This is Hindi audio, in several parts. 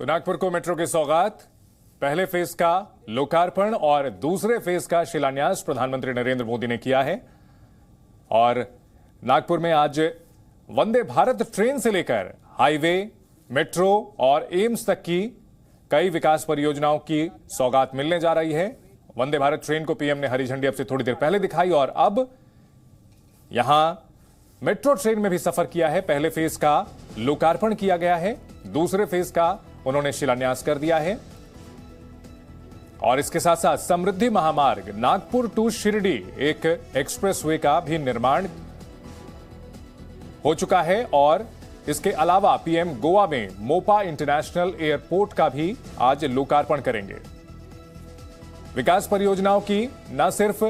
तो नागपुर को मेट्रो की सौगात, पहले फेज का लोकार्पण और दूसरे फेज का शिलान्यास प्रधानमंत्री नरेंद्र मोदी ने किया है। और नागपुर में आज वंदे भारत ट्रेन से लेकर हाईवे, मेट्रो और एम्स तक की कई विकास परियोजनाओं की सौगात मिलने जा रही है। वंदे भारत ट्रेन को पीएम ने हरी झंडी अब से थोड़ी देर पहले दिखाई और अब यहां मेट्रो ट्रेन में भी सफर किया है। पहले फेज का लोकार्पण किया गया है, दूसरे फेज का उन्होंने शिलान्यास कर दिया है। और इसके साथ साथ समृद्धि महामार्ग नागपुर टू शिरडी एक एक्सप्रेसवे का भी निर्माण हो चुका है। और इसके अलावा पीएम गोवा में मोपा इंटरनेशनल एयरपोर्ट का भी आज लोकार्पण करेंगे। विकास परियोजनाओं की न सिर्फ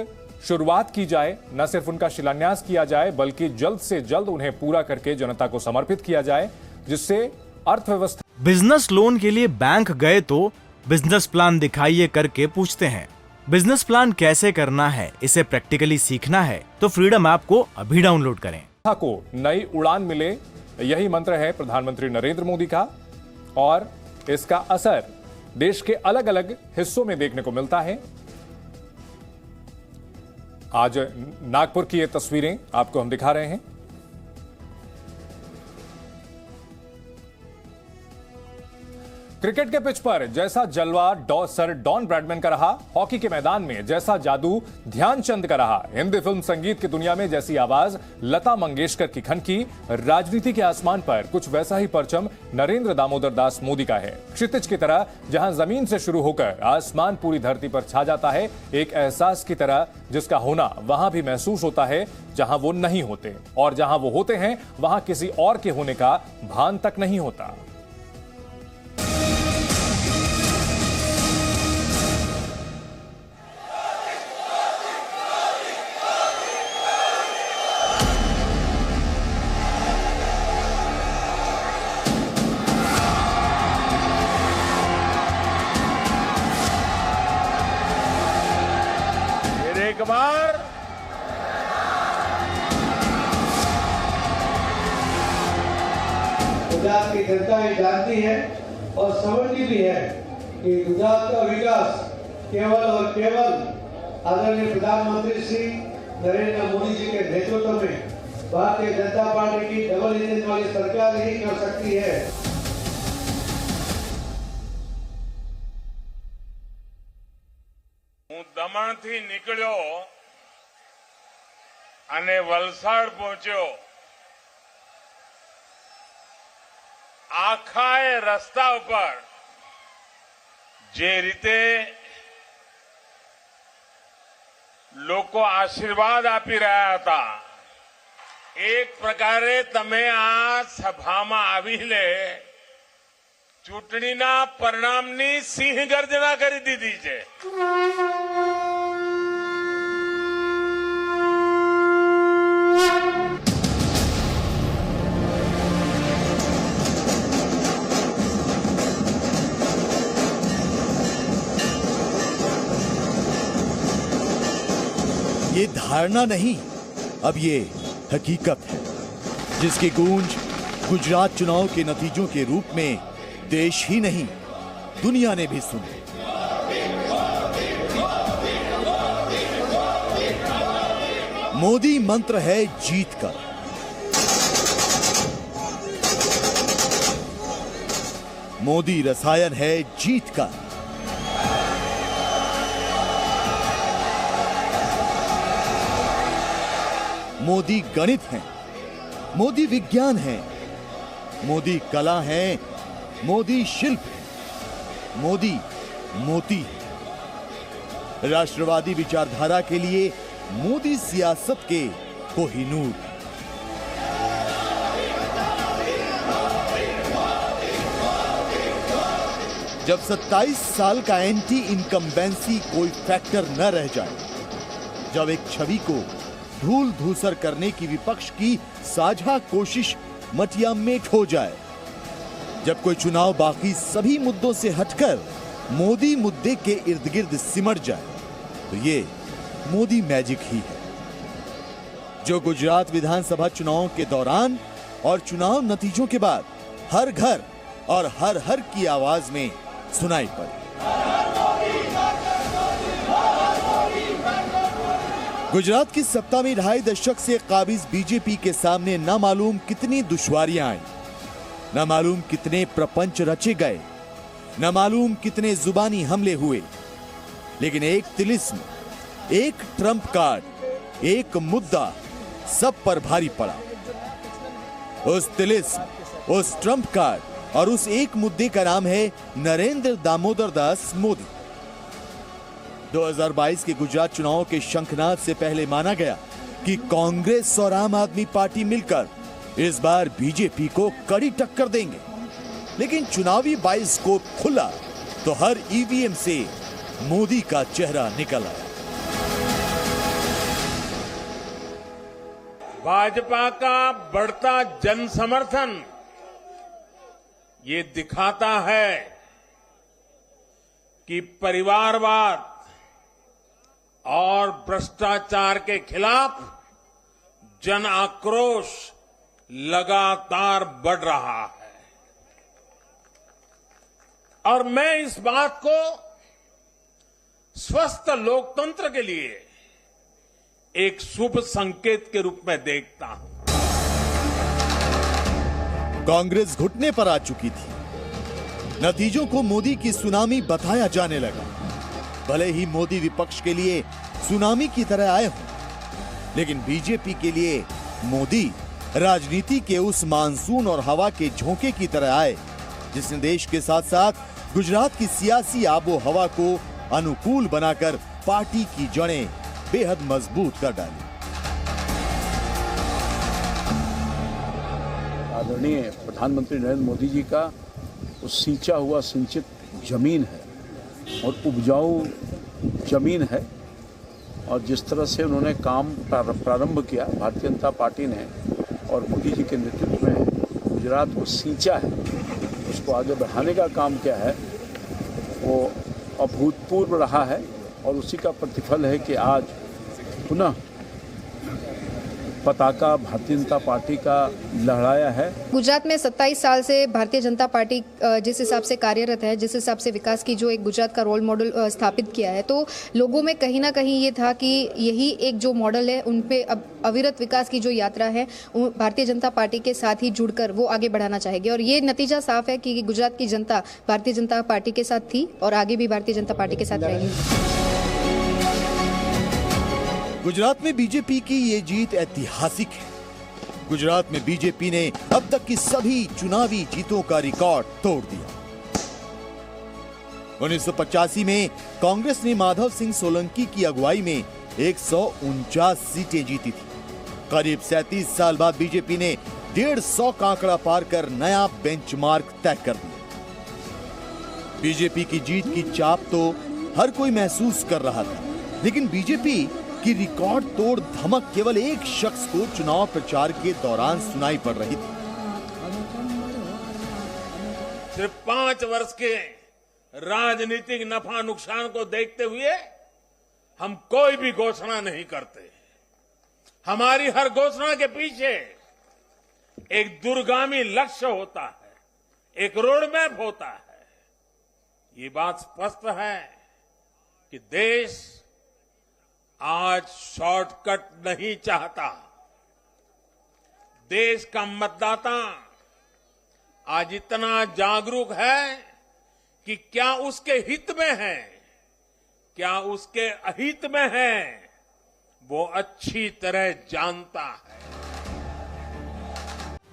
शुरुआत की जाए, न सिर्फ उनका शिलान्यास किया जाए, बल्कि जल्द से जल्द उन्हें पूरा करके जनता को समर्पित किया जाए, जिससे अर्थव्यवस्था। बिजनेस लोन के लिए बैंक गए तो बिजनेस प्लान दिखाइए करके पूछते हैं। बिजनेस प्लान कैसे करना है, इसे प्रैक्टिकली सीखना है तो फ्रीडम ऐप को अभी डाउनलोड करें। को नई उड़ान मिले, यही मंत्र है प्रधानमंत्री नरेंद्र मोदी का। और इसका असर देश के अलग अलग हिस्सों में देखने को मिलता है। आज नागपुर की ये तस्वीरें आपको हम दिखा रहे हैं। क्रिकेट के पिच पर जैसा जलवा सर डॉन ब्रैडमैन का रहा, हॉकी के मैदान में जैसा जादू ध्यानचंद का रहा, हिंदी फिल्म संगीत की दुनिया में जैसी आवाज लता मंगेशकर की खनकी, राजनीति के आसमान पर कुछ वैसा ही परचम नरेंद्र दामोदर दास मोदी का है। क्षितिज की तरह जहां जमीन से शुरू होकर आसमान पूरी धरती पर छा जाता है, एक एहसास की तरह जिसका होना वहां भी महसूस होता है जहां वो नहीं होते, और जहां वो होते हैं वहां किसी और के होने का भान तक नहीं होता। एक बार गुजरात की जनता ये जानती है और समझती भी है कि गुजरात का विकास केवल और केवल आदरणीय प्रधानमंत्री श्री नरेंद्र मोदी जी के नेतृत्व में भारतीय जनता पार्टी की डबल इंजन वाली सरकार ही कर सकती है। હું દમણથી નીકળ્યો અને વલસાડ પહોંચ્યો। આખાએ રસ્તા ઉપર જે રીતે લોકો આશીર્વાદ આપી રહ્યા હતા, એક પ્રકારે તમે આ સભામાં આવીને ચૂંટણીના પરિણામની સિંહ ગર્જના કરી દીધી છે। ये धारणा नहीं, अब ये हकीकत है, जिसकी गूंज गुजरात चुनाव के नतीजों के रूप में देश ही नहीं दुनिया ने भी सुनी। मोदी मंत्र है जीत का। मोदी रसायन है जीत का। मोदी गणित है, मोदी विज्ञान है, मोदी कला है, मोदी शिल्प है, मोदी मोती है। राष्ट्रवादी विचारधारा के लिए मोदी सियासत के कोहिनूर है। जब 27 साल का एंटी इनकम्बेंसी कोई फैक्टर न रह जाए, जब एक छवि को धूल धूसर करने की विपक्ष की साझा कोशिश मटिया मेट हो जाए, जब कोई चुनाव बाकी सभी मुद्दों से हटकर मोदी मुद्दे के इर्द गिर्द सिमट जाए, तो ये मोदी मैजिक ही है, जो गुजरात विधानसभा चुनावों के दौरान और चुनाव नतीजों के बाद हर घर और हर हर की आवाज में सुनाई पड़ी। गुजरात की सत्ता में 2.5 दशक से काबिज बीजेपी के सामने न मालूम कितनी दुश्वारियां आई, न मालूम कितने प्रपंच रचे गए, न मालूम कितने जुबानी हमले हुए, लेकिन एक तिलिस्म, एक ट्रंप कार्ड, एक मुद्दा सब पर भारी पड़ा। उस तिलिस्म, उस ट्रंप कार्ड और उस एक मुद्दे का नाम है नरेंद्र दामोदर दास मोदी। 2022 के गुजरात चुनाव के शंखनाद से पहले माना गया कि कांग्रेस और आम आदमी पार्टी मिलकर इस बार बीजेपी को कड़ी टक्कर देंगे, लेकिन चुनावी बाइस्कोप खुला तो हर ईवीएम से मोदी का चेहरा निकल आया। भाजपा का बढ़ता जन समर्थन ये दिखाता है कि परिवारवाद और भ्रष्टाचार के खिलाफ जन आक्रोश लगातार बढ़ रहा है। और मैं इस बात को स्वस्थ लोकतंत्र के लिए एक शुभ संकेत के रूप में देखता हूं। कांग्रेस घुटने पर आ चुकी थी। नतीजों को मोदी की सुनामी बताया जाने लगा। भले ही मोदी विपक्ष के लिए सुनामी की तरह आए हों, लेकिन बीजेपी के लिए मोदी राजनीति के उस मानसून और हवा के झोंके की तरह आए जिसने देश के साथ साथ गुजरात की सियासी आबो हवा को अनुकूल बनाकर पार्टी की जड़ें बेहद मजबूत कर डाली। आदरणीय प्रधानमंत्री नरेंद्र मोदी जी का वो सींचा हुआ सिंचित जमीन है और उपजाऊ जमीन है, और जिस तरह से उन्होंने काम प्रारंभ किया भारतीय जनता पार्टी ने और मोदी जी के नेतृत्व में गुजरात को सींचा है, उसको आगे बढ़ाने का काम किया है, वो अभूतपूर्व रहा है। और उसी का प्रतिफल है कि आज पुनः पताका भारतीय जनता पार्टी का लहराया है। गुजरात में 27 साल से भारतीय जनता पार्टी जिस हिसाब से कार्यरत है, जिस हिसाब से विकास की जो एक गुजरात का रोल मॉडल स्थापित किया है, तो लोगों में कहीं ना कहीं ये था कि यही एक जो मॉडल है उन पे अब अविरत विकास की जो यात्रा है भारतीय जनता पार्टी के साथ ही जुड़कर वो आगे बढ़ाना चाहेगी। और ये नतीजा साफ है कि गुजरात की जनता भारतीय जनता पार्टी के साथ थी और आगे भी भारतीय जनता पार्टी के साथ रहेगी। गुजरात में बीजेपी की ये जीत ऐतिहासिक है। गुजरात में बीजेपी ने अब तक की सभी चुनावी जीतों का रिकॉर्ड तोड़ दिया। 1985 में कांग्रेस ने माधव सिंह सोलंकी की अगुवाई में 149 सीटें जीती थी। करीब 37 साल बाद बीजेपी ने 150 का आंकड़ा पार कर नया बेंचमार्क तय कर दिया। बीजेपी की जीत की चाप तो हर कोई महसूस कर रहा था, लेकिन बीजेपी की रिकॉर्ड तोड़ धमक केवल एक शख्स को चुनाव प्रचार के दौरान सुनाई पड़ रही थी। सिर्फ 5 वर्ष के राजनीतिक नफा नुकसान को देखते हुए हम कोई भी घोषणा नहीं करते। हमारी हर घोषणा के पीछे एक दूरगामी लक्ष्य होता है, एक रोड मैप होता है। ये बात स्पष्ट है कि देश आज शॉर्टकट नहीं चाहता। देश का मतदाता आज इतना जागरूक है कि क्या उसके हित में है, क्या उसके अहित में है, वो अच्छी तरह जानता है।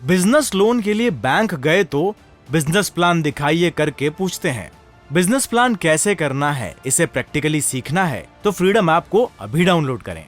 बिजनेस लोन के लिए बैंक गए तो बिजनेस प्लान दिखाइए करके पूछते हैं। बिजनेस प्लान कैसे करना है, इसे प्रैक्टिकली सीखना है तो फ्रीडम ऐप को अभी डाउनलोड करें।